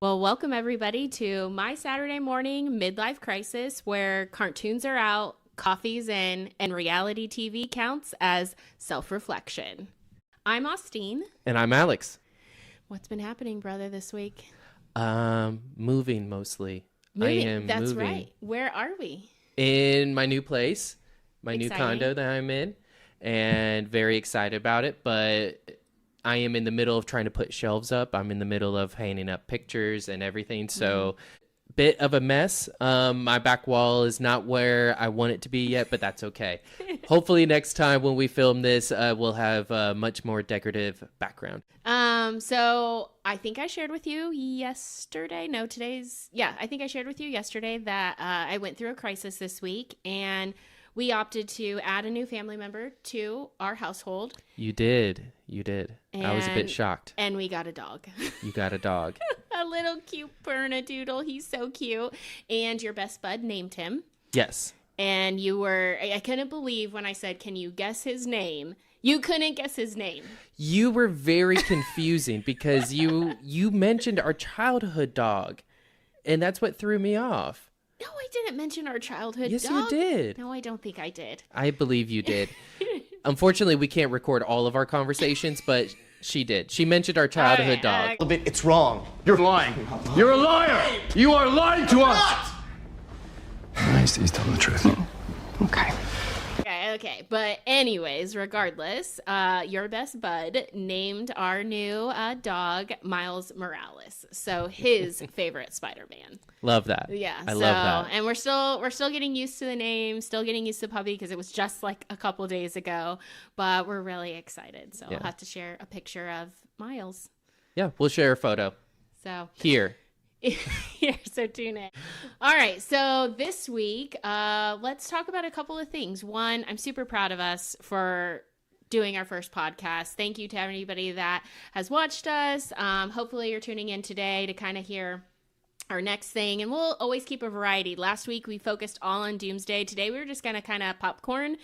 Well, welcome everybody to my Saturday morning midlife crisis where cartoons are out, coffee's in, and reality TV counts as self-reflection. I'm Austine. And I'm Alex. What's been happening, brother, this week? Moving mostly. Moving. I am That's moving. right. Where are we? In my new place, my Exciting. new condo that I'm in, and very excited about it, but I am in the middle of trying to put shelves up. I'm in the middle of hanging up pictures and everything, so bit of a mess. My back wall is not where I want it to be yet, but that's okay. Hopefully next time when we film this, we'll have a much more decorative background. So I think I shared with you yesterday. No, I think I shared with you yesterday that I went through a crisis this week and we opted to add a new family member to our household. You did. I was a bit shocked. And we got a dog. You got a dog. A little cute Bernedoodle. He's so cute. And your best bud named him. Yes. And I couldn't believe when I said, can you guess his name? You couldn't guess his name. You were very confusing because you mentioned our childhood dog, and that's what threw me off. No, I didn't mention our childhood Yes, dog. you did. No, I don't think I did. I believe you did. Unfortunately, we can't record all of our conversations, but she did. She mentioned our childhood dog. It's wrong. You're lying. You're a liar. You are lying to us. He's telling the truth. Okay. But anyways, regardless, your best bud named our new dog Miles Morales. So his favorite Spider-Man. Love that. Yeah. I love that. And we're still getting used to the name, still getting used to the puppy because it was just like a couple days ago. But we're really excited. So I'll have to share a picture of Miles. Yeah, we'll share a photo. So Here, so tune in. All right, so this week, let's talk about a couple of things. One, I'm super proud of us for doing our first podcast. Thank you to everybody that has watched us. Hopefully you're tuning in today to kind of hear our next thing, and we'll always keep a variety. Last week we focused all on Doomsday. Today we were just going to kind of popcorn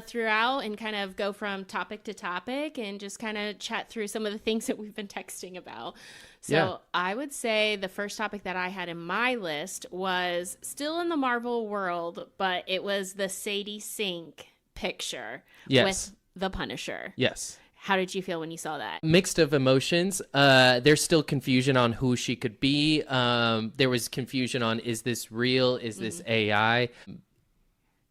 throughout and kind of go from topic to topic and just kind of chat through some of the things that we've been texting about. So I would say the first topic that I had in my list was still in the Marvel world, but it was the Sadie Sink picture with the Punisher. Yes. How did you feel when you saw that? Mixed of emotions. There's still confusion on who she could be. There was confusion on, is this real? Is this AI?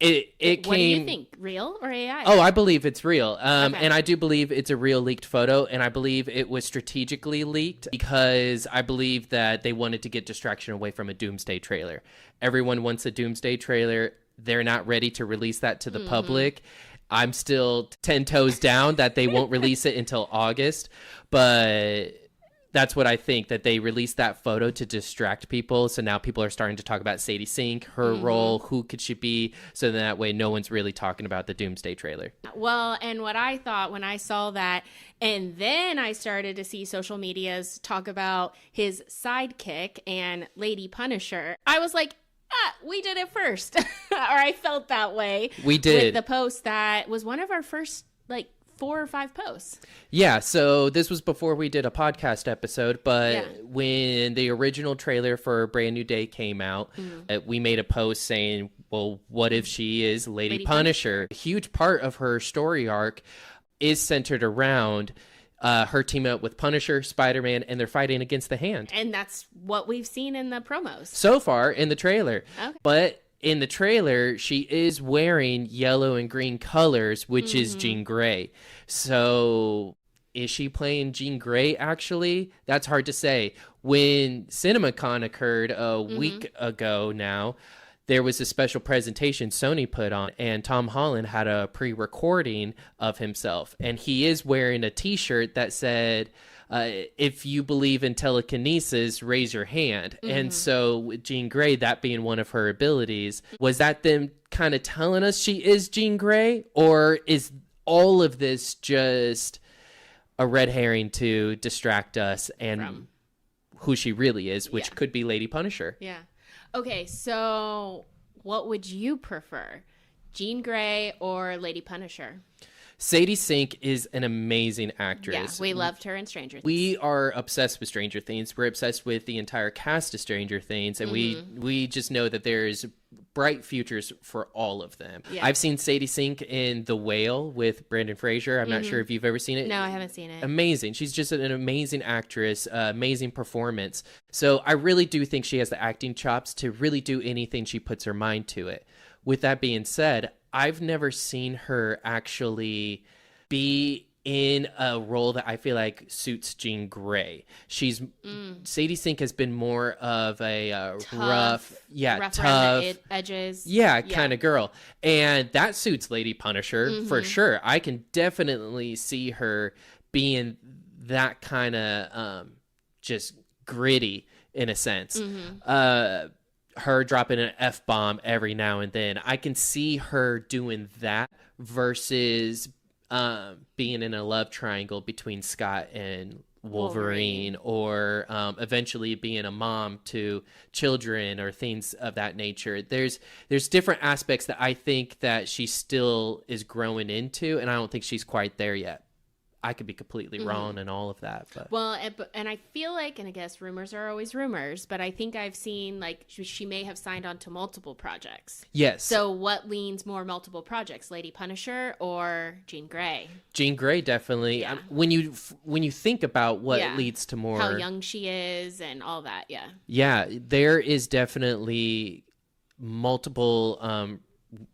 What do you think? Real or AI? Oh, I believe it's real. Okay. And I do believe it's a real leaked photo. And I believe it was strategically leaked because I believe that they wanted to get distraction away from a Doomsday trailer. Everyone wants a Doomsday trailer. They're not ready to release that to the public. I'm still 10 toes down that they won't release it until August, but that's what I think, that they released that photo to distract people. So now people are starting to talk about Sadie Sink, her role, who could she be? So that way no one's really talking about the Doomsday trailer. Well, and what I thought when I saw that, and then I started to see social medias talk about his sidekick and Lady Punisher, I was like, we did it first. Or I felt that way. We did. With the post that was one of our first, 4 or 5 posts. Yeah, so this was before we did a podcast episode, but when the original trailer for Brand New Day came out, we made a post saying, well, what if she is Lady Punisher? A huge part of her story arc is centered around her team up with Punisher, Spider-Man, and they're fighting against the Hand. And that's what we've seen in the promos. So far in the trailer. Okay. But in the trailer, she is wearing yellow and green colors, which is Jean Grey. So is she playing Jean Grey, actually? That's hard to say. When CinemaCon occurred a week ago now, there was a special presentation Sony put on, and Tom Holland had a pre-recording of himself. And he is wearing a t-shirt that said, if you believe in telekinesis, raise your hand. And so with Jean Grey, that being one of her abilities, was that them kind of telling us she is Jean Grey? Or is all of this just a red herring to distract us and from who she really is, which could be Lady Punisher? Yeah. Okay, so what would you prefer, Jean Grey or Lady Punisher? Sadie Sink is an amazing Yeah, actress. we loved her in Stranger Things. We are obsessed with Stranger Things. We're obsessed with the entire cast of Stranger Things, and we just know that there's bright futures for all of them. Yeah. I've seen Sadie Sink in The Whale with Brendan Fraser. I'm not sure if you've ever seen it. No, I haven't seen it. Amazing. She's just an amazing actress, amazing performance. So I really do think she has the acting chops to really do anything she puts her mind to it. With that being said, I've never seen her actually be in a role that I feel like suits Jean Grey. Sadie Sink has been more of a rough around the edges. Kind of girl. And that suits Lady Punisher for sure. I can definitely see her being that kind of just gritty in a sense. Her dropping an F-bomb every now and then. I can see her doing that versus being in a love triangle between Scott and Wolverine. Or eventually being a mom to children or things of that nature. There's different aspects that I think that she still is growing into, and I don't think she's quite there yet. I could be completely wrong in all of that. But. Well, and I feel like, and I guess rumors are always rumors, but I think I've seen like she may have signed on to multiple projects. Yes. So what leans more multiple projects, Lady Punisher or Jean Grey? Jean Grey, definitely. Yeah. When you think about what leads to more... How young she is and all that, yeah. Yeah, there is definitely multiple...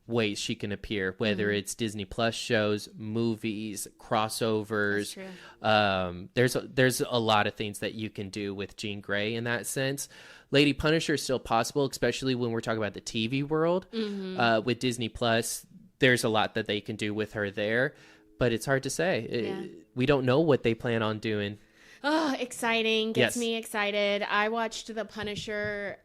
ways she can appear, whether it's Disney Plus shows, movies, crossovers. That's true. There's a lot of things that you can do with Jean Grey in that sense. Lady Punisher is still possible, especially when we're talking about the TV world. With Disney Plus, there's a lot that they can do with her there, but it's hard to say. We don't know what they plan on doing. Oh, exciting. Gets me excited. I watched The Punisher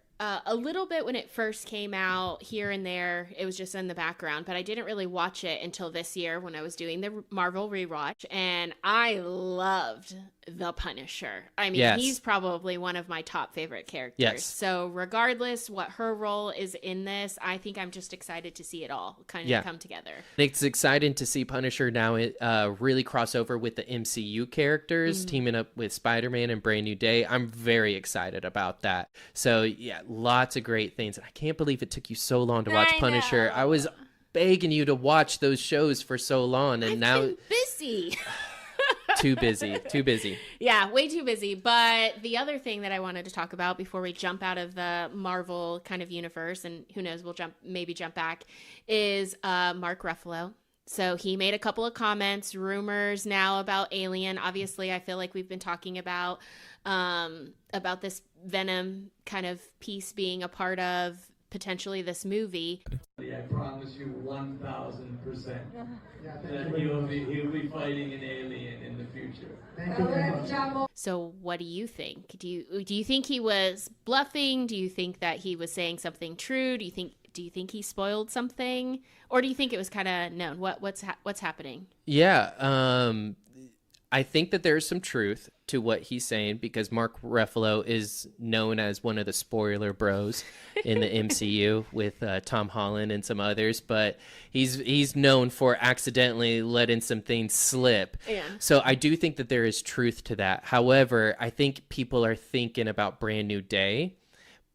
a little bit when it first came out, here and there. It was just in the background, but I didn't really watch it until this year when I was doing the Marvel rewatch, and I loved The Punisher. I mean, he's probably one of my top favorite characters. Yes. So regardless what her role is in this, I think I'm just excited to see it all kind of come together. It's exciting to see Punisher now really cross over with the MCU characters, teaming up with Spider-Man and Brand New Day. I'm very excited about that. So yeah, lots of great things. And I can't believe it took you so long to watch Punisher. I was begging you to watch those shows for so long, and now been busy. Too busy. Yeah, way too busy. But the other thing that I wanted to talk about before we jump out of the Marvel kind of universe, and who knows, we'll maybe jump back, is Mark Ruffalo. So he made a couple of comments, rumors now about Alien. Obviously, I feel like we've been talking about this Venom kind of piece being a part of potentially this movie. I promise you 1,000% that he'll be fighting an alien in the future. Thank you very much. So what do you think? Do you think he was bluffing? Do you think that he was saying something true? Do you think he spoiled something, or do you think it was kind of known? What's happening? Yeah, I think that there's some truth to what he's saying, because Mark Ruffalo is known as one of the spoiler bros in the MCU with Tom Holland and some others, but he's known for accidentally letting some things slip. Yeah. So I do think that there is truth to that. However, I think people are thinking about Brand New Day,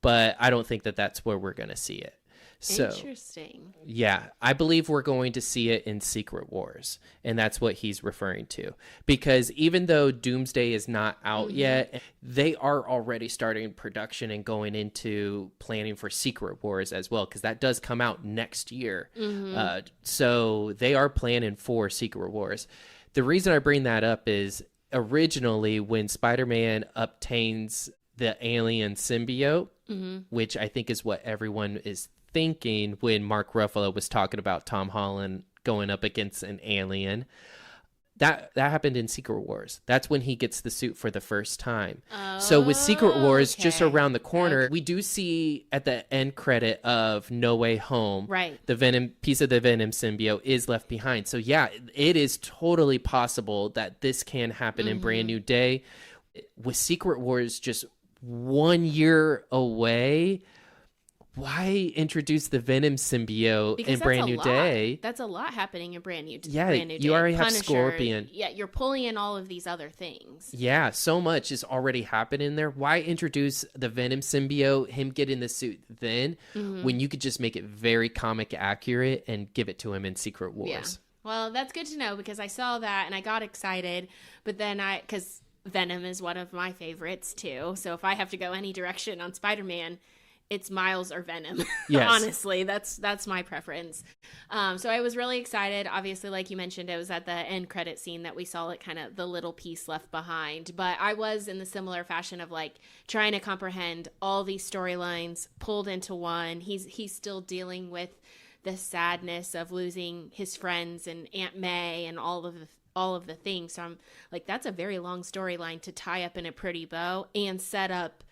but I don't think that that's where we're going to see it. So, interesting. Yeah, I believe we're going to see it in Secret Wars, and that's what he's referring to. Because even though Doomsday is not out yet, they are already starting production and going into planning for Secret Wars as well, because that does come out next year. So they are planning for Secret Wars. The reason I bring that up is originally when Spider-Man obtains the alien symbiote, which I think is what everyone is thinking when Mark Ruffalo was talking about Tom Holland going up against an alien. That happened in Secret Wars. That's when he gets the suit for the first time. So with Secret Wars just around the corner, we do see at the end credit of No Way Home, the Venom piece of the Venom symbiote is left behind. So yeah, it is totally possible that this can happen in Brand New Day. With Secret Wars just 1 year away, why introduce the Venom symbiote Because in Brand New Day? That's a lot happening in Brand New Day. You already have Punisher, Scorpion. Yeah, you're pulling in all of these other things. Yeah, so much is already happening there. Why introduce the Venom symbiote, him get in the suit then, when you could just make it very comic accurate and give it to him in Secret Wars? Yeah. Well, that's good to know because I saw that and I got excited, but then because Venom is one of my favorites too. So if I have to go any direction on Spider-Man, it's Miles or Venom. Yes. Honestly, that's my preference. So I was really excited. Obviously, like you mentioned, it was at the end credit scene that we saw it, kind of the little piece left behind. But I was in the similar fashion of like trying to comprehend all these storylines pulled into one. He's still dealing with the sadness of losing his friends and Aunt May and all of the things. So I'm like, that's a very long storyline to tie up in a pretty bow and set up.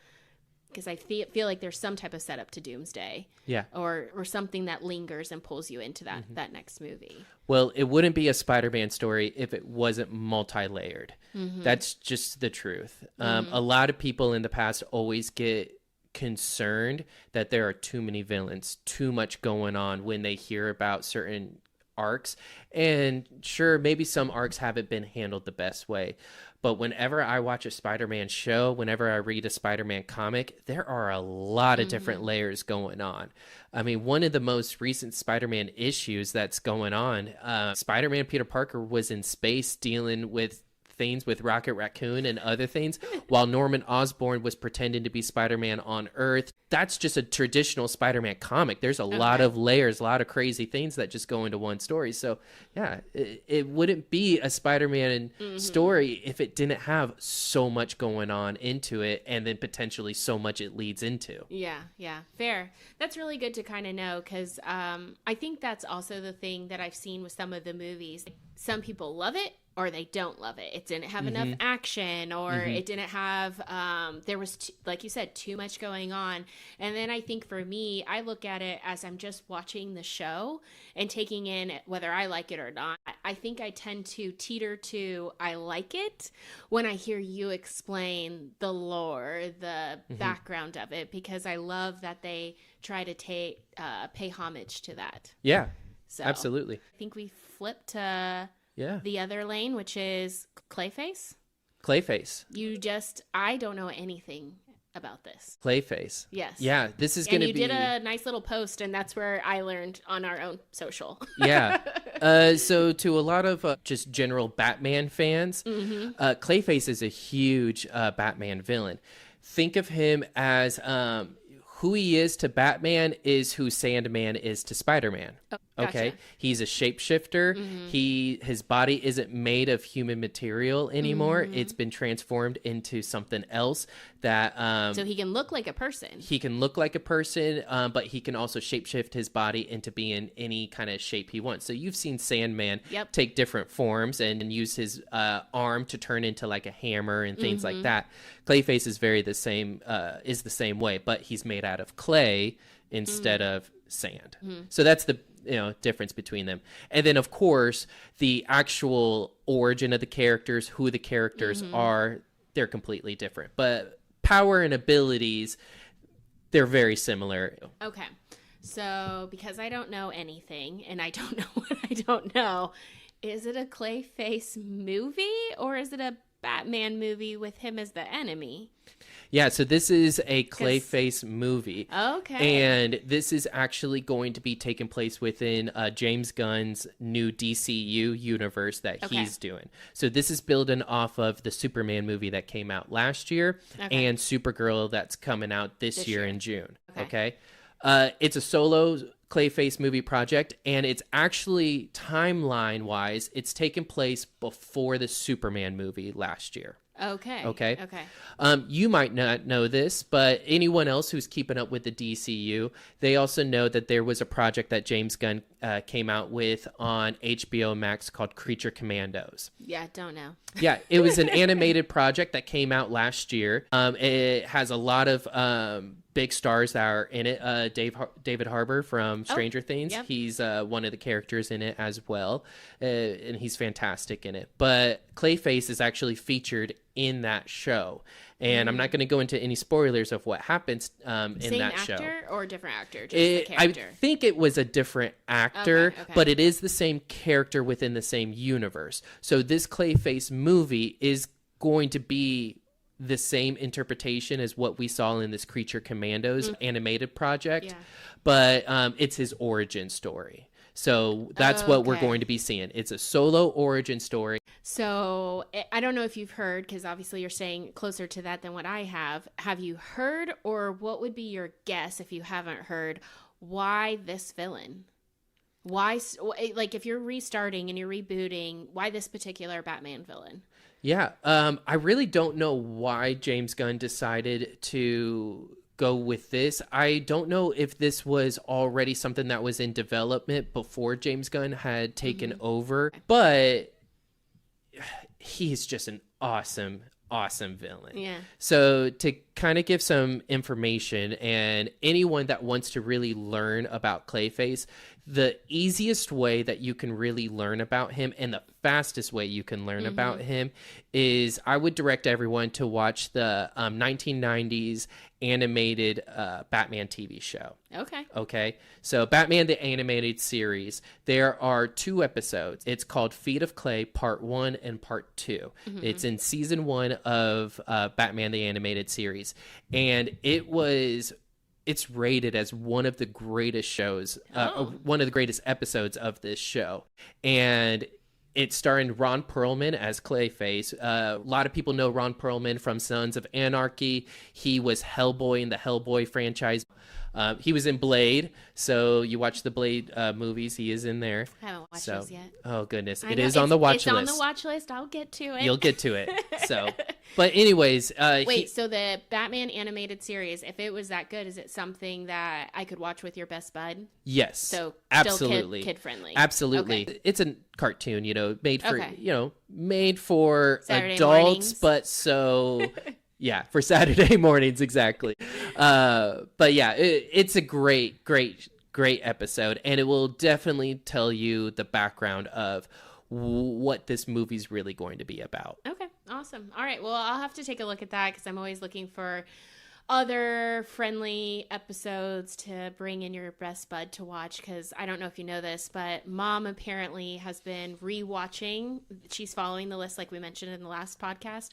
Because I feel like there's some type of setup to Doomsday. Yeah. Or something that lingers and pulls you into that next movie. Well, it wouldn't be a Spider-Man story if it wasn't multi-layered. That's just the truth. A lot of people in the past always get concerned that there are too many villains, too much going on when they hear about certain arcs. And sure, maybe some arcs haven't been handled the best way. But whenever I watch a Spider-Man show, whenever I read a Spider-Man comic, there are a lot of different layers going on. I mean, one of the most recent Spider-Man issues that's going on, Spider-Man Peter Parker was in space dealing with things with Rocket Raccoon and other things, while Norman Osborn was pretending to be Spider-Man on Earth. That's just a traditional Spider-Man comic. There's a lot of layers, a lot of crazy things that just go into one story. So, yeah, it wouldn't be a Spider-Man story if it didn't have so much going on into it and then potentially so much it leads into. Yeah, fair. That's really good to kind of know because I think that's also the thing that I've seen with some of the movies. Some people love it or they don't love it. It didn't have enough action or it didn't have, there was, like you said, too much going on. And then I think for me, I look at it as I'm just watching the show and taking in whether I like it or not. I think I tend to teeter to I like it when I hear you explain the lore, the background of it, because I love that they try to pay homage to that. Yeah, so absolutely. I think we flipped to the other lane, which is Clayface. I don't know anything about this. Clayface. Yes. Yeah, this is going to be... And you did a nice little post, and that's where I learned on our own social. Yeah. So to a lot of just general Batman fans, Clayface is a huge Batman villain. Think of him as... who he is to Batman is who Sandman is to Spider-Man. Oh, gotcha. Okay, he's a shapeshifter. His body isn't made of human material anymore. It's been transformed into something else that so he can look like a person. He can look like a person, but he can also shapeshift his body into being any kind of shape he wants. So you've seen Sandman take different forms and use his arm to turn into like a hammer and things like that. Clayface is the same way, but he's made out of clay instead of sand. So that's the difference between them. And then of course the actual origin of the characters, who the characters are, they're completely different. But power and abilities, they're very similar. Okay. So because I don't know anything and I don't know what I don't know, is it a Clayface movie or is it a Batman movie with him as the enemy? Yeah, so this is a Clayface movie. Okay. And this is actually going to be taking place within James Gunn's new DCU universe that he's doing. So this is building off of the Superman movie that came out last year and Supergirl that's coming out this year in June. Okay. It's a solo Clayface movie project, and it's actually timeline-wise, it's taken place before the Superman movie last year. Okay. You might not know this, but anyone else who's keeping up with the DCU, they also know that there was a project that James Gunn came out with on HBO Max called Creature Commandos. Yeah, don't know. Yeah, it was an animated project that came out last year. It has a lot of big stars that are in it. David Harbour from Stranger Things. Yep. He's one of the characters in it as well, and he's fantastic in it. But Clayface is actually featured in that show, and I'm not going to go into any spoilers of what happens in that show. Same actor or different actor? Just the character. I think it was a different actor, Okay. but it is the same character within the same universe. So this Clayface movie is going to be the same interpretation as what we saw in this Creature Commandos animated project, but it's his origin story. So that's what we're going to be seeing. It's a solo origin story. So I don't know if you've heard, because obviously you're staying closer to that than what I have. Have you heard, or what would be your guess if you haven't heard, why this villain? Why, like, if you're restarting and you're rebooting, why this particular Batman villain? Yeah, I really don't know why James Gunn decided to go with this. I don't know if this was already something that was in development before James Gunn had taken over, but he's just an awesome villain. Yeah. So to kind of give some information, and anyone that wants to really learn about Clayface, the easiest way that you can really learn about him and the fastest way you can learn about him is, I would direct everyone to watch the 1990s animated Batman TV show. Okay. So Batman the Animated Series, there are 2 episodes. It's called Feet of Clay Part 1 and Part 2. It's in season 1 of Batman the Animated Series. And it's rated as one of the greatest shows, one of the greatest episodes of this show. And it's starring Ron Perlman as Clayface. A lot of people know Ron Perlman from Sons of Anarchy. He was Hellboy in the Hellboy franchise. He was in Blade, so you watch the Blade movies. He is in there. I haven't watched those yet. Oh, goodness. It is on the watch list. It's on the watch list. I'll get to it. You'll get to it. So, but anyways. Wait, so the Batman animated series, if it was that good, is it something that I could watch with your best bud? Yes. So absolutely. Still kid-friendly. Absolutely. Okay. It's a cartoon, made for Saturday adults, mornings. but so... Yeah, for Saturday mornings, exactly. But yeah, it's a great episode, and it will definitely tell you the background of what this movie's really going to be about. Okay, awesome. All right, well, I'll have to take a look at that, because I'm always looking for other friendly episodes to bring in your best bud to watch, because I don't know if you know this, but Mom apparently has been rewatching. She's following the list like we mentioned in the last podcast.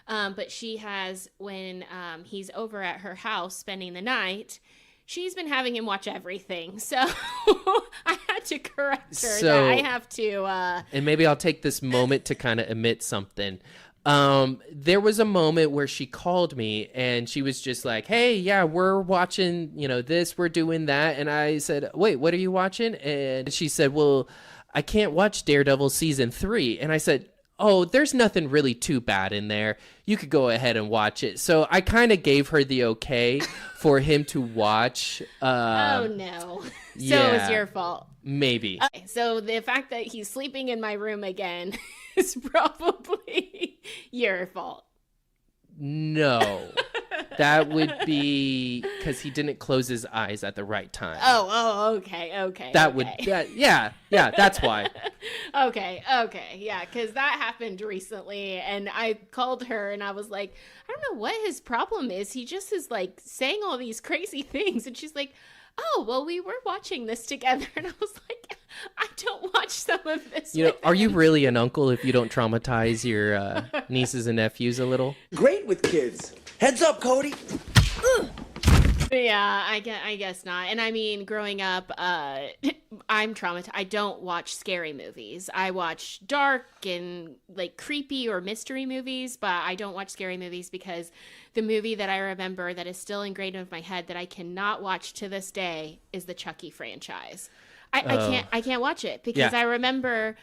But she has, when he's over at her house spending the night, she's been having him watch everything. So I had to correct her that I have to... And maybe I'll take this moment to kind of admit something. There was a moment where she called me and she was just like, hey, yeah, we're watching, this, we're doing that. And I said, wait, what are you watching? And she said, well, I can't watch Daredevil season 3. And I said, oh, there's nothing really too bad in there. You could go ahead and watch it. So I kind of gave her the okay for him to watch. Oh, no. So it was your fault. Maybe. Okay, so the fact that he's sleeping in my room again is probably your fault. No. That would be because he didn't close his eyes at the right time. Oh, okay. Yeah, that's why. Okay, yeah, because that happened recently, and I called her, and I was like, I don't know what his problem is. He just is, like, saying all these crazy things, and she's like, oh, well, we were watching this together, and I was like, I don't watch some of this. Are you really an uncle if you don't traumatize your nieces and nephews a little? Great with kids. Heads up, Cody. Yeah, I guess not. And I mean, growing up, I'm traumatized. I don't watch scary movies. I watch dark and like creepy or mystery movies, but I don't watch scary movies because the movie that I remember that is still ingrained in my head that I cannot watch to this day is the Chucky franchise. I can't watch it because I remember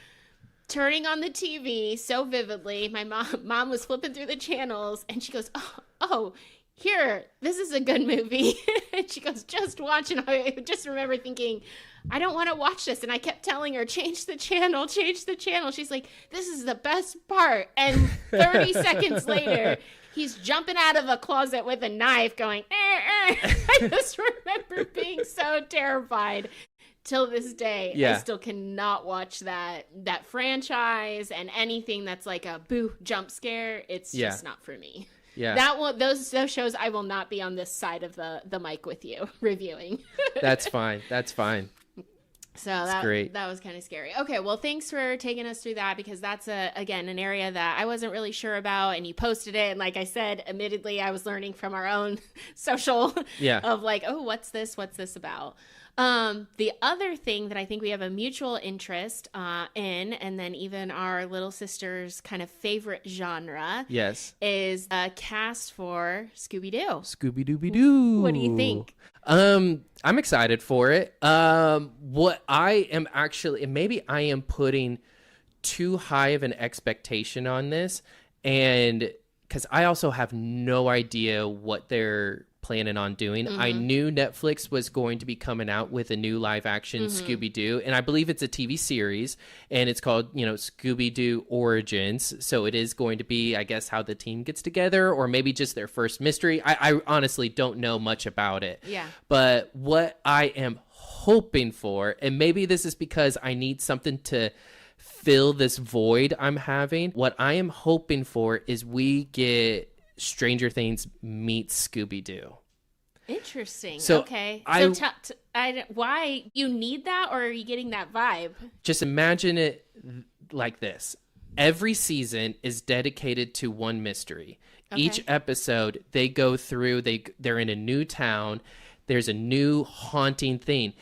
turning on the TV so vividly. My mom was flipping through the channels and she goes, oh, here, this is a good movie. And she goes, just watch. And I just remember thinking, I don't want to watch this. And I kept telling her, change the channel. She's like, this is the best part. And 30 seconds later, he's jumping out of a closet with a knife going, I just remember being so terrified. Till this day, I still cannot watch that franchise and anything that's like a boo jump scare. It's just not for me. Yeah, those shows I will not be on this side of the mic with you reviewing. That's fine. So that's great. That was kind of scary. Okay, well, thanks for taking us through that, because that's again an area that I wasn't really sure about, and you posted it, and like I said, admittedly, I was learning from our own social of like, oh, what's this about? The other thing that I think we have a mutual interest in, and then even our little sister's kind of favorite genre, is a cast for Scooby-Doo. Scooby-Dooby-Doo. What do you think? I'm excited for it. What I am actually, and maybe I am putting too high of an expectation on this, and because I also have no idea what they're planning on doing. I knew Netflix was going to be coming out with a new live action Scooby-Doo, and I believe it's a TV series, and it's called, Scooby-Doo Origins. So it is going to be, I guess, how the team gets together, or maybe just their first mystery. I honestly don't know much about it. Yeah. But what I am hoping for, and maybe this is because I need something to fill this void I'm having, what I am hoping for is we get Stranger Things meets Scooby-Doo. Interesting. So okay. So why you need that, or are you getting that vibe? Just imagine it like this. Every season is dedicated to one mystery. Okay. Each episode, they go through, they're in a new town. There's a new haunting thing.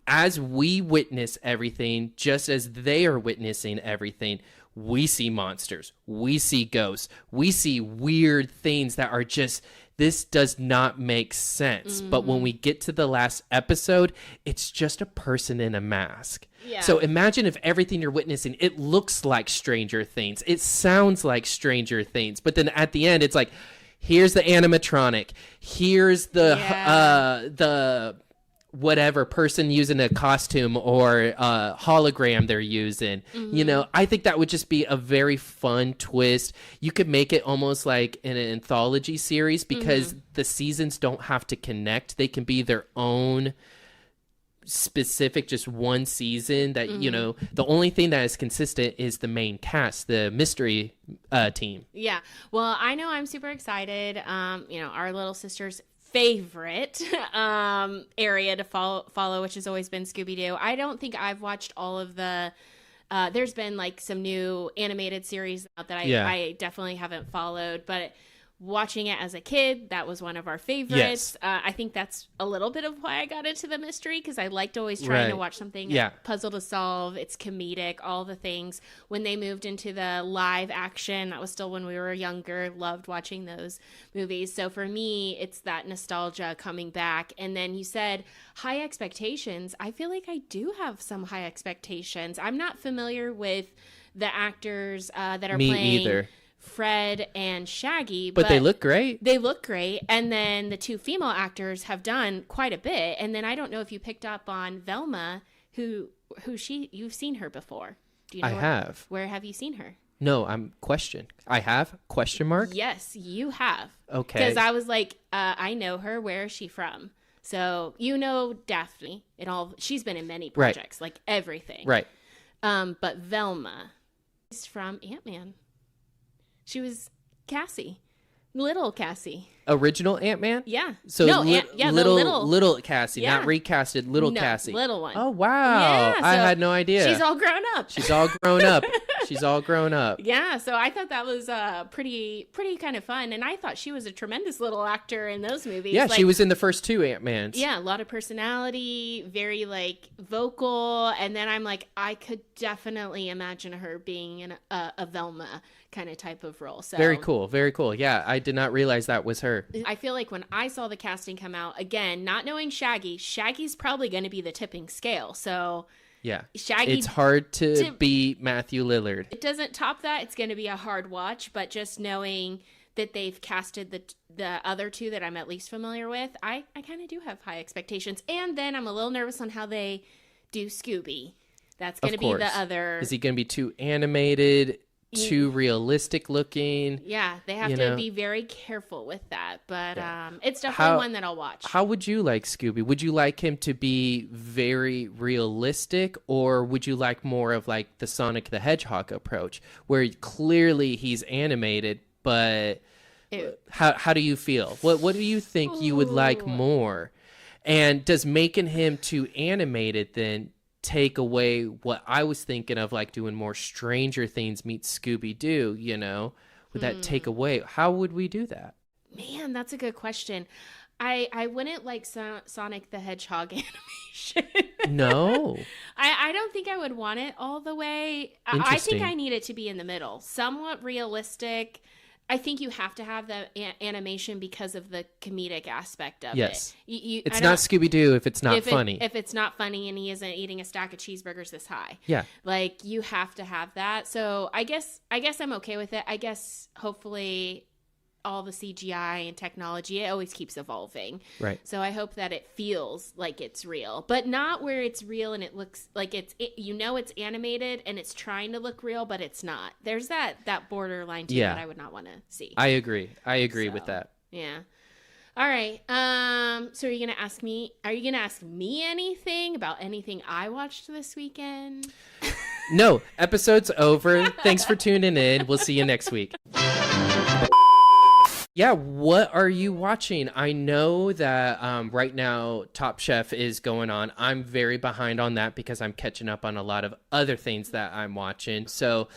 As we witness everything, just as they are witnessing everything, we see monsters, we see ghosts, we see weird things that are just, this does not make sense. But when we get to the last episode, it's just a person in a mask. Yeah. So imagine if everything you're witnessing, it looks like Stranger Things, it sounds like Stranger Things, but then at the end, it's like, here's the animatronic, here's the whatever person using a costume or hologram they're using. I think that would just be a very fun twist. You could make it almost like an anthology series, because the seasons don't have to connect. They can be their own specific, just one season that the only thing that is consistent is the main cast, the mystery team. Yeah, well, I know I'm super excited. Our little sister's favorite area to follow, which has always been Scooby-Doo. I don't think I've watched all of the there's been like some new animated series out that I definitely haven't followed, but watching it as a kid, that was one of our favorites. I think that's a little bit of why I got into the mystery, because I liked always trying to watch something, a puzzle to solve. It's comedic, all the things. When they moved into the live action, that was still when we were younger, loved watching those movies. So for me, it's that nostalgia coming back. And then you said high expectations. I feel like I do have some high expectations. I'm not familiar with the actors that are playing either. Fred and Shaggy, but they look great. They look great. And then the two female actors have done quite a bit. And then I don't know if you picked up on Velma, who you've seen her before. Do you know I have. Where have you seen her? No, I have? Question mark? Yes, you have. Okay. Because I was like, I know her. Where is she from? So Daphne and all. She's been in many projects, like everything. Right. But Velma is from Ant-Man. She was Cassie, little Cassie. Original Ant-Man? Yeah. So little Cassie, not recasted little Cassie. Little one. Oh, wow. Yeah, I had no idea. She's all grown up. She's all grown up. Yeah, so I thought that was pretty kind of fun, and I thought she was a tremendous little actor in those movies. Yeah, she was in the first two Ant-Mans. Yeah, a lot of personality, very vocal, and then I'm like, I could definitely imagine her being in a Velma kind of type of role. So very cool. Yeah, I did not realize that was her. I feel like when I saw the casting come out, again, not knowing Shaggy's probably going to be the tipping scale. So yeah, Shaggy, it's hard to beat Matthew Lillard. It doesn't top that. It's going to be a hard watch, but just knowing that they've casted the other two that I'm at least familiar with, I kind of do have high expectations. And then I'm a little nervous on how they do Scooby. That's going to be the other. Is he going to be too animated? too realistic looking. Yeah, they have you to know. be very careful with that. But Yeah. it's definitely one that I'll watch. How would you like Scooby? Would you like him to be very realistic, or would you like more of like the Sonic the Hedgehog approach, where clearly he's animated, but how do you feel? What do you think you would like more? And does making him too animated then take away what I was thinking of, like doing more Stranger Things meets Scooby-Doo, you know? Would that take away? How would we do that? Man, that's a good question. I wouldn't like Sonic the Hedgehog animation. No. I don't think I would want it all the way. I Interesting. think I need it to be in the middle. Somewhat realistic. I think you have to have the animation because of the comedic aspect of Yes. it. It's not Scooby-Doo if it's not funny. If it's not funny and he isn't eating a stack of cheeseburgers this high. Yeah. Like, you have to have that. So I guess I'm okay with it. I guess hopefully all the CGI and technology, it always keeps evolving. Right. So I hope that it feels like it's real, but not where it's real and it looks like it's animated and it's trying to look real, but it's not. There's that borderline too that I would not want to see. I agree with that. Yeah. All right. So are you going to ask me anything about anything I watched this weekend? No, episode's over. Thanks for tuning in. We'll see you next week. Yeah, what are you watching? I know that right now Top Chef is going on. I'm very behind on that because I'm catching up on a lot of other things that I'm watching. So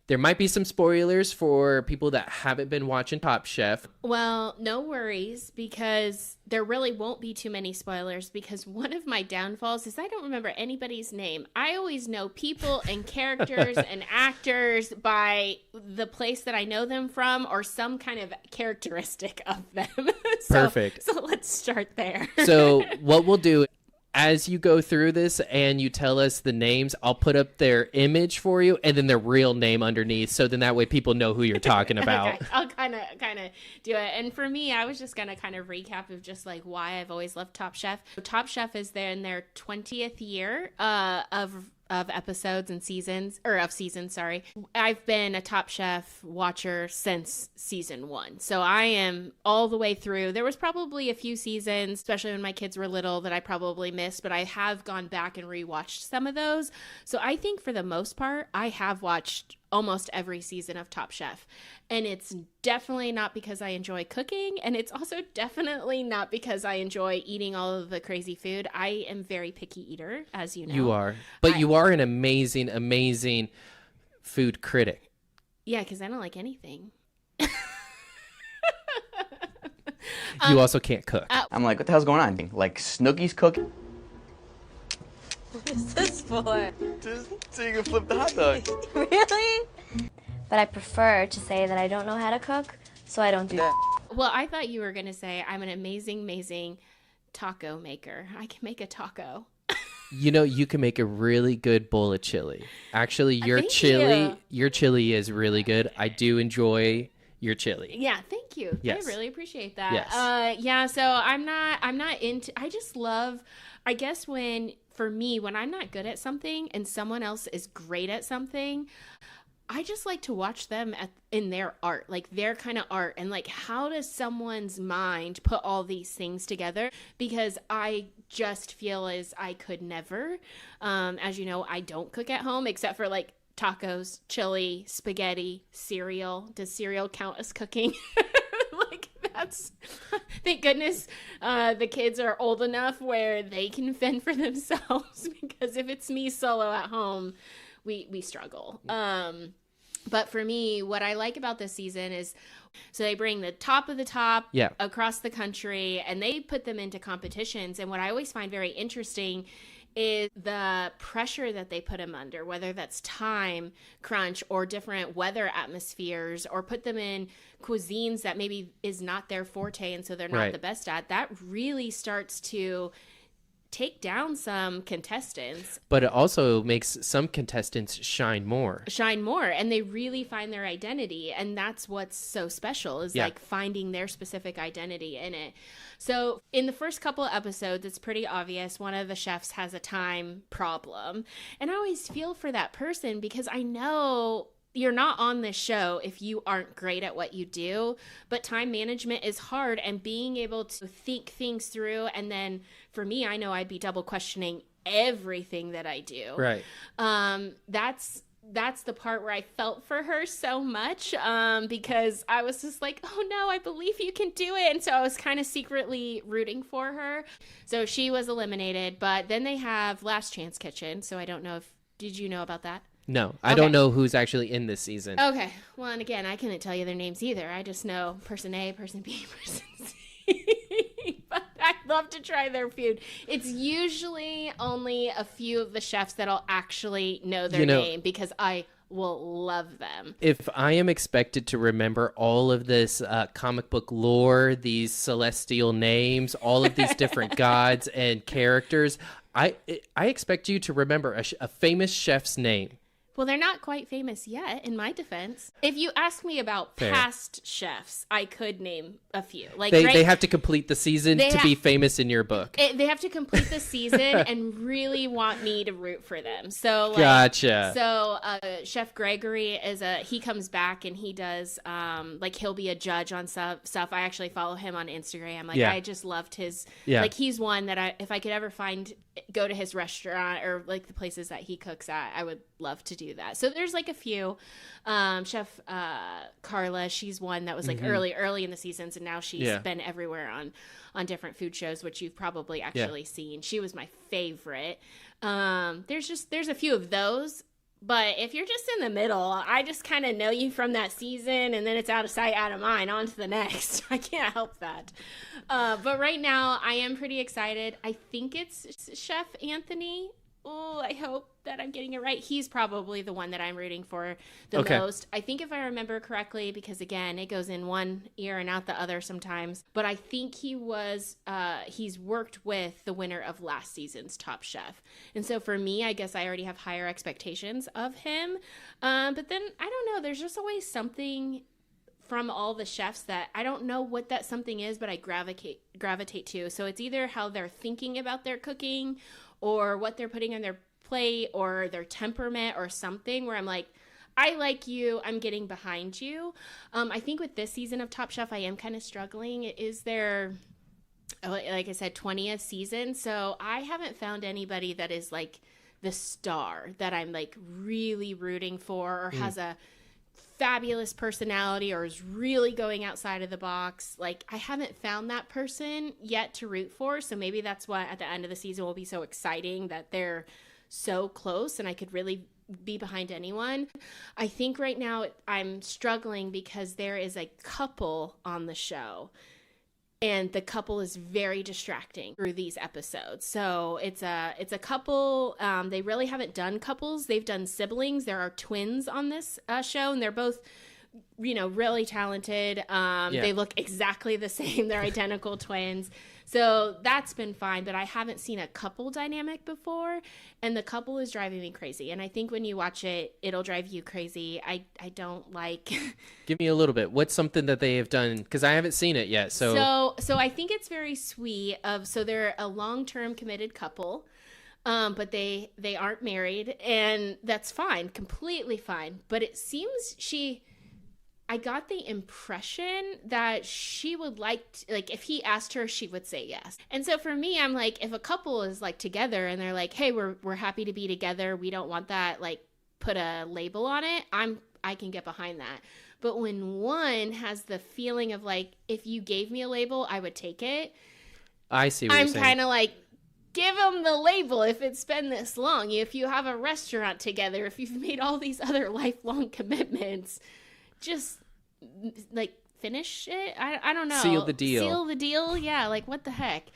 there might be some spoilers for people that haven't been watching Top Chef. Well, no worries, because there really won't be too many spoilers, because one of my downfalls is I don't remember anybody's name. I always know people and characters and actors by the place that I know them from or some kind of characteristic of them. Perfect. So let's start there. So what we'll do, as you go through this and you tell us the names, I'll put up their image for you and then their real name underneath. So then that way people know who you're talking about. Okay. I'll kind of do it. And for me, I was just going to kind of recap of just like why I've always loved Top Chef. Top Chef is there in their 20th year of episodes and seasons. I've been a Top Chef watcher since season 1. So I am all the way through. There was probably a few seasons, especially when my kids were little, that I probably missed, but I have gone back and rewatched some of those. So I think for the most part, I have watched almost every season of Top Chef. And it's definitely not because I enjoy cooking, and it's also definitely not because I enjoy eating all of the crazy food. I am very picky eater, as you know. You are. But you are an amazing, amazing food critic. Yeah, because I don't like anything. You also can't cook. I'm like, what the hell's going on? Like Snooki's cooking? What is this for? Just so you can flip the hot dog. Really? But I prefer to say that I don't know how to cook, so I don't do that. Well, I thought you were going to say I'm an amazing taco maker. I can make a taco. You know, you can make a really good bowl of chili. Actually, your chili is really good. I do enjoy your chili. Yeah, thank you. Yes. I really appreciate that. Yes. Yeah, so I'm not into, I just love, I guess when I'm not good at something and someone else is great at something, I just like to watch them in their art, like their kind of art, and like how does someone's mind put all these things together? Because I just feel as I could never. As you know, I don't cook at home except for like tacos, chili, spaghetti, cereal. Does cereal count as cooking? Like that's, thank goodness the kids are old enough where they can fend for themselves, because if it's me solo at home, we struggle. But for me, what I like about this season is, so they bring the top of the top across the country and they put them into competitions. And what I always find very interesting is the pressure that they put them under, whether that's time crunch or different weather atmospheres, or put them in cuisines that maybe is not their forte and so they're not the best at. That really starts to take down some contestants. But it also makes some contestants shine more. And they really find their identity. And that's what's so special is like finding their specific identity in it. So in the first couple of episodes, it's pretty obvious one of the chefs has a time problem. And I always feel for that person because I know you're not on this show if you aren't great at what you do, but time management is hard, and being able to think things through. And then for me, I know I'd be double questioning everything that I do. Right. That's the part where I felt for her so much, because I was just like, oh no, I believe you can do it. And so I was kind of secretly rooting for her. So she was eliminated, but then they have Last Chance Kitchen. So I don't know did you know about that? No, I don't know who's actually in this season. Okay. Well, and again, I couldn't tell you their names either. I just know person A, person B, person C. But I'd love to try their food. It's usually only a few of the chefs that I'll actually know their name, because I will love them. If I am expected to remember all of this comic book lore, these celestial names, all of these different gods and characters, I expect you to remember a famous chef's name. Well, they're not quite famous yet, in my defense. If you ask me about past chefs, I could name a few. Like they have to complete the season to be famous in your book. They have to complete the season and really want me to root for them. So, gotcha. So, Chef Gregory he comes back and he does he'll be a judge on stuff. I actually follow him on Instagram. I just loved his. Yeah. He's one that if I could ever go to his restaurant or the places that he cooks at, I would love to do that. So there's a few. Chef Carla, she's one that was early in the seasons, and now she's been everywhere on different food shows, which you've probably actually seen. She was my favorite. There's a few of those, but if you're just in the middle, I just kind of know you from that season, and then it's out of sight, out of mind, on to the next. I can't help that. But right now, I am pretty excited. I think it's Chef Anthony. Oh, I hope that I'm getting it right. He's probably the one that I'm rooting for the most. I think if I remember correctly, because again, it goes in one ear and out the other sometimes, but I think he's worked with the winner of last season's Top Chef. And so for me, I guess I already have higher expectations of him. But then, I don't know, there's just always something from all the chefs that I don't know what that something is, but I gravitate to. So it's either how they're thinking about their cooking, or what they're putting on their plate, or their temperament, or something where I'm like, I like you, I'm getting behind you. I think with this season of Top Chef, I am kind of struggling. It is their, like I said, 20th season. So I haven't found anybody that is the star that I'm really rooting for, or has a fabulous personality, or is really going outside of the box. I haven't found that person yet to root for. So maybe that's what at the end of the season will be so exciting, that they're so close and I could really be behind anyone. I think right now I'm struggling because there is a couple on the show, and the couple is very distracting through these episodes. So it's a couple. They really haven't done couples. They've done siblings. There are twins on this show, and they're both, really talented. They look exactly the same. They're identical twins. So that's been fine, but I haven't seen a couple dynamic before, and the couple is driving me crazy. And I think when you watch it, it'll drive you crazy. I don't like... Give me a little bit. What's something that they have done? Because I haven't seen it yet. So I think it's very sweet. So they're a long-term committed couple, but they aren't married, and that's fine, completely fine. But it seems I got the impression that she would if he asked her, she would say yes. And so for me, I'm if a couple is together and they're hey, we're happy to be together, we don't want that, put a label on it, I can get behind that. But when one has the feeling of if you gave me a label, I would take it. I see what you're saying. I'm kind of give them the label if it's been this long. If you have a restaurant together, if you've made all these other lifelong commitments, just finish it. I don't know. Seal the deal. Yeah. What the heck?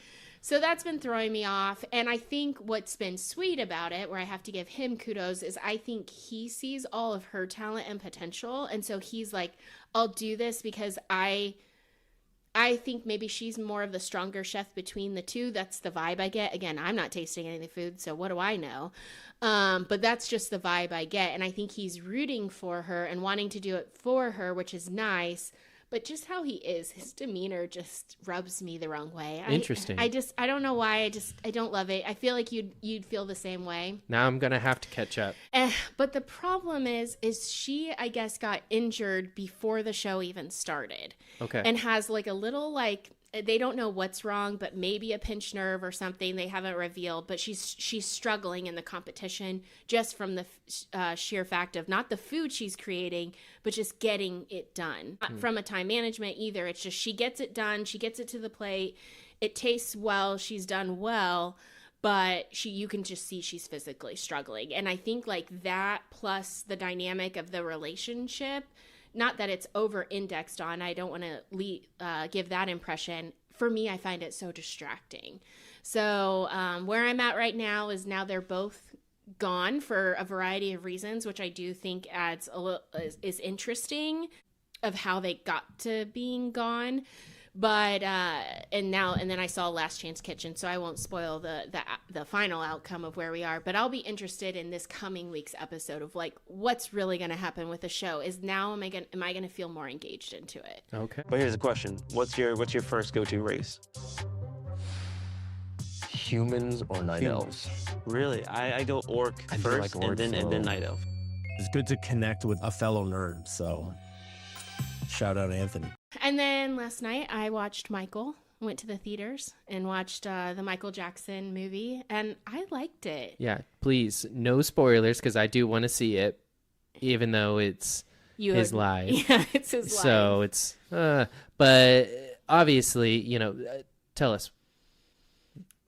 So that's been throwing me off. And I think what's been sweet about it, where I have to give him kudos, is I think he sees all of her talent and potential. And so he's I'll do this because I think maybe she's more of the stronger chef between the two. That's the vibe I get. Again, I'm not tasting any of the food, so what do I know? But that's just the vibe I get. And I think he's rooting for her and wanting to do it for her, which is nice. but just how he is, his demeanor just rubs me the wrong way. Interesting. I don't know why. I don't love it. I feel like you'd feel the same way. Now I'm gonna have to catch up. But the problem is she, I guess, got injured before the show even started. Okay. And has like a little like, they don't know what's wrong, but maybe a pinched nerve or something. They haven't revealed, but she's struggling in the competition just from the sheer fact of not the food she's creating, but just getting it done. Not from a time management either. It's just she gets it done. She gets it to the plate. It tastes well. She's done well, but you can just see she's physically struggling. And I think like that plus the dynamic of the relationship, not that it's over-indexed on, I don't want to give that impression. For me, I find it so distracting. So where I'm at right now is now they're both gone for a variety of reasons, which I do think adds a little, is interesting of how they got to being gone. But and then I saw Last Chance Kitchen, so I won't spoil the final outcome of where we are. But I'll be interested in this coming week's episode of like what's really going to happen with the show. Is now am I going to feel more engaged into it? Okay. But here's the question: What's your first go-to race? Humans or night elves? Really? I go orc I do first, like orc, and then night elf. It's good to connect with a fellow nerd, so shout out Anthony. And then last night I watched Michael. Went to the theaters and watched the Michael Jackson movie, and I liked it. Yeah, please, no spoilers, because I do want to see it, even though it's his life. Yeah, it's his life. So it's, but obviously, tell us,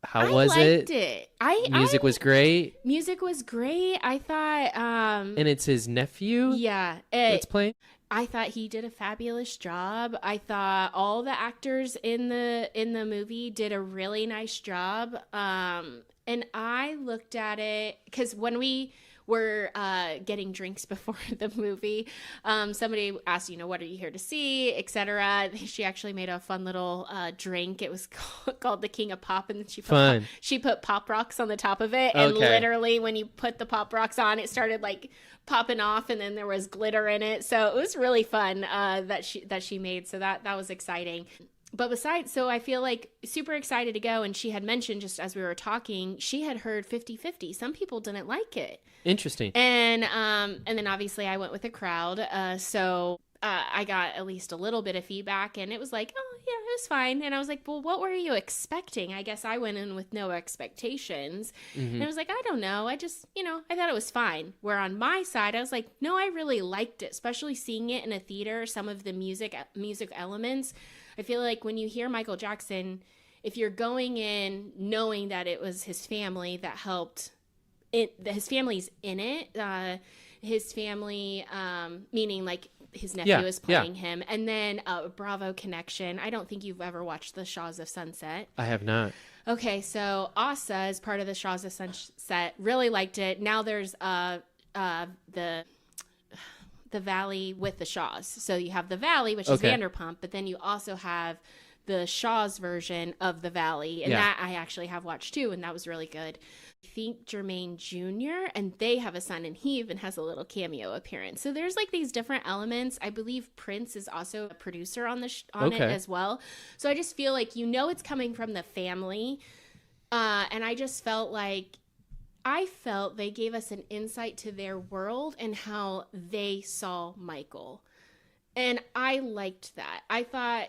how was it? I liked it. Music was great. Music was great. I thought, and it's his nephew. Yeah, that's playing. I thought he did a fabulous job. I thought all the actors in the movie did a really nice job. And I looked at it because when we were getting drinks before the movie, somebody asked, what are you here to see, etc. She actually made a fun little drink. It was called the King of Pop, and she put Pop Rocks on the top of it. And literally when you put the Pop Rocks on, it started like popping off, and then there was glitter in it. So it was really fun that she made. So that was exciting. But besides, so I feel like super excited to go. And she had mentioned just as we were talking, she had heard 50-50. Some people didn't like it. Interesting. And then obviously I went with the crowd. So I got at least a little bit of feedback, and it was like, oh yeah, it was fine. And I was like, well, what were you expecting? I guess I went in with no expectations. Mm-hmm. And I was like, I don't know. I just, I thought it was fine. Where on my side, I was like, no, I really liked it, especially seeing it in a theater, some of the music elements. I feel like when you hear Michael Jackson, if you're going in knowing that it was his family that helped, his family's in it, his family, meaning like his nephew is playing him, and then Bravo connection. I don't think you've ever watched the Shaws of Sunset. I have not. Okay, so Asa is part of the Shaws of Sunset. Really liked it. Now there's the Valley with the Shaws. So you have the Valley, which is Vanderpump, but then you also have the Shaws version of the Valley, and that I actually have watched too, and that was really good. I think Jermaine Jr., and they have a son, and he even has a little cameo appearance. So there's like these different elements. I believe Prince is also a producer on it as well. So I just feel like it's coming from the family, and I just felt like they gave us an insight to their world and how they saw Michael. And I liked that. I thought,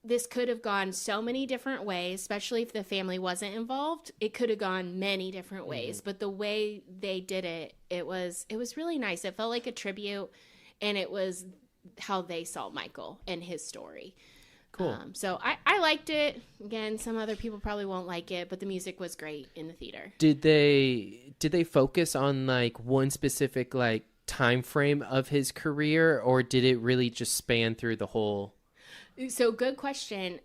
this could have gone so many different ways, especially if the family wasn't involved. It could have gone many different ways. But the way they did it, it was really nice. It felt like a tribute, and it was how they saw Michael and his story. Cool. So I liked it. Again, some other people probably won't like it, but the music was great in the theater. Did they focus on like one specific like time frame of his career, or did it really just span through the whole? So good question.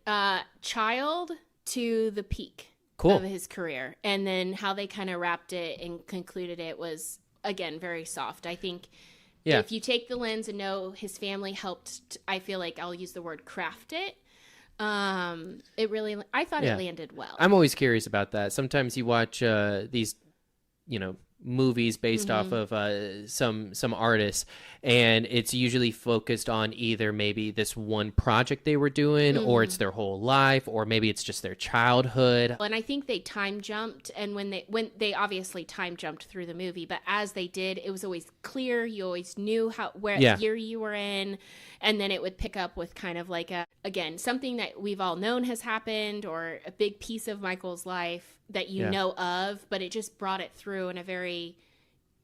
Child to the peak of his career, and then how they kind of wrapped it and concluded it was again very soft. I think. Yeah. If you take the lens and know his family helped, I feel like I'll use the word craft it. I thought it landed well. I'm always curious about that. Sometimes you watch these, movies based off of some artists, and it's usually focused on either maybe this one project they were doing, or it's their whole life, or maybe it's just their childhood. And I think they time jumped, and when they obviously time jumped through the movie, but as they did, it was always clear. You always knew where year you were in, and then it would pick up with kind of like something that we've all known has happened, or a big piece of Michael's life that you know of, but it just brought it through in a very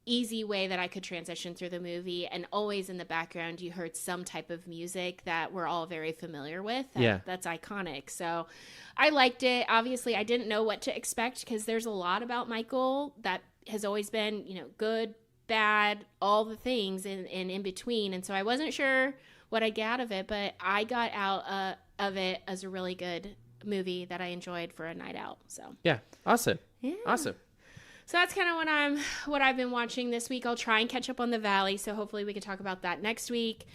easy way that I could transition through the movie. And always in the background, you heard some type of music that we're all very familiar with. That's iconic. So I liked it. Obviously, I didn't know what to expect because there's a lot about Michael that has always been, good, bad, all the things and in between. And so I wasn't sure what I get out of it, but I got out of it as a really good movie that I enjoyed for a night out. So yeah, awesome. So that's kind of what I've been watching this week. I'll try and catch up on The Valley, so hopefully we can talk about that next week.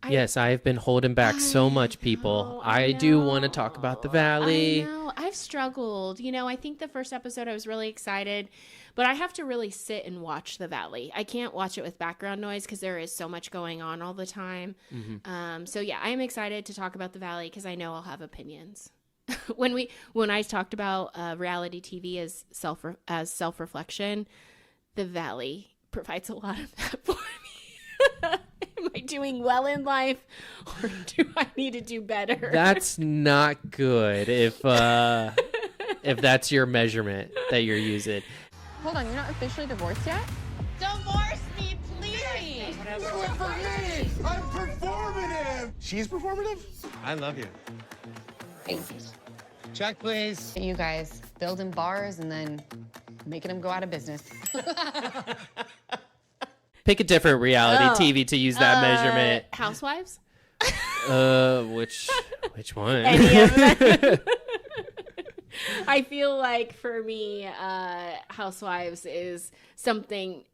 Yes, I've been holding back so much, people. I do want to talk about The Valley. I know. I've struggled. I think the first episode I was really excited, but I have to really sit and watch The Valley. I can't watch it with background noise because there is so much going on all the time. So yeah, I am excited to talk about The Valley because I know I'll have opinions. When I talked about reality TV as self-reflection, The Valley provides a lot of that for me. Am I doing well in life, or do I need to do better? That's not good if that's your measurement that you're using. Hold on, you're not officially divorced yet? Divorce me, please! Do it for me! I'm performative! She's performative? I love you. Check, please. You guys building bars and then making them go out of business. Pick a different reality TV to use that measurement. Housewives? Which one? Any of them. I feel like for me, Housewives is something,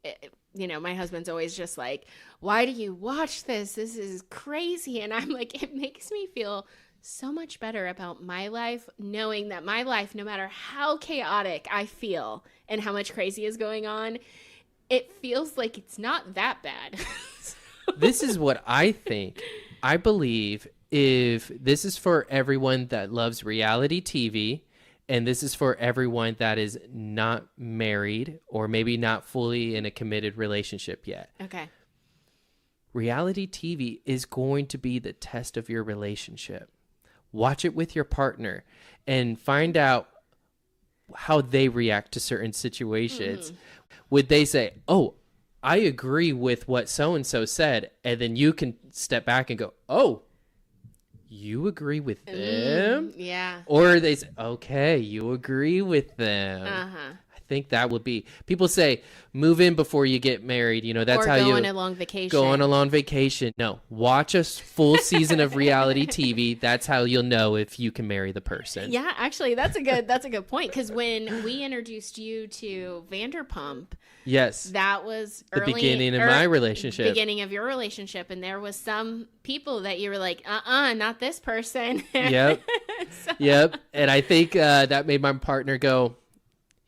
my husband's always just like, why do you watch this? This is crazy. And I'm like, it makes me feel so much better about my life, knowing that my life, no matter how chaotic I feel and how much crazy is going on, it feels like it's not that bad. This is what I think. I believe if this is for everyone that loves reality TV, and this is for everyone that is not married or maybe not fully in a committed relationship yet. Okay. Reality TV is going to be the test of your relationship. Watch it with your partner and find out how they react to certain situations. Would they say, oh, I agree with what so-and-so said, and then you can step back and go, oh, you agree with them? Yeah. Or they say, okay, you agree with them. I think that would be, people say, move in before you get married. That's or how go you on a long vacation. Go on a long vacation. No, watch a full season of reality TV. That's how you'll know if you can marry the person. Yeah, actually, that's a good point. Because when we introduced you to Vanderpump, yes, that was the beginning of my relationship. Beginning of your relationship, and there was some people that you were like, not this person. Yep, yep. And I think that made my partner go,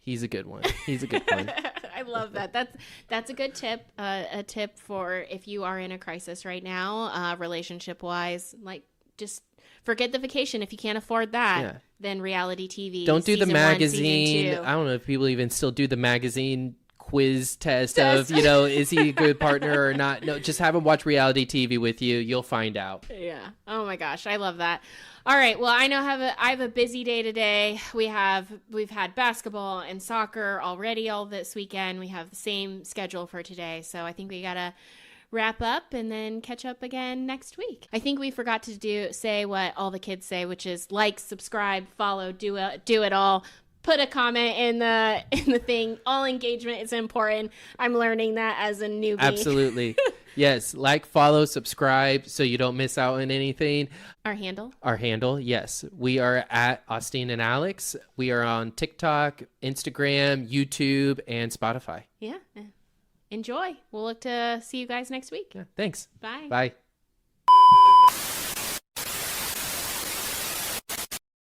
he's a good one. He's a good one. I love that. That's a good tip. A tip for if you are in a crisis right now, relationship wise. Like, just forget the vacation if you can't afford that. Yeah. Then reality TV. Don't do the magazine. 1, I don't know if people even still do the magazine quiz test of is he a good partner or not. No, just have him watch reality TV with you. You'll find out. Yeah. Oh my gosh, I love that. All right. Well, I have a busy day today. We've had basketball and soccer already all this weekend. We have the same schedule for today, so I think we gotta wrap up and then catch up again next week. I think we forgot to say what all the kids say, which is like, subscribe, follow, do it all. Put a comment in the thing. All engagement is important. I'm learning that as a newbie. Absolutely. Yes. Like, follow, subscribe so you don't miss out on anything. Our handle. Yes. We are at Austine and Alex. We are on TikTok, Instagram, YouTube, and Spotify. Yeah. Enjoy. We'll look to see you guys next week. Yeah, thanks. Bye. Bye.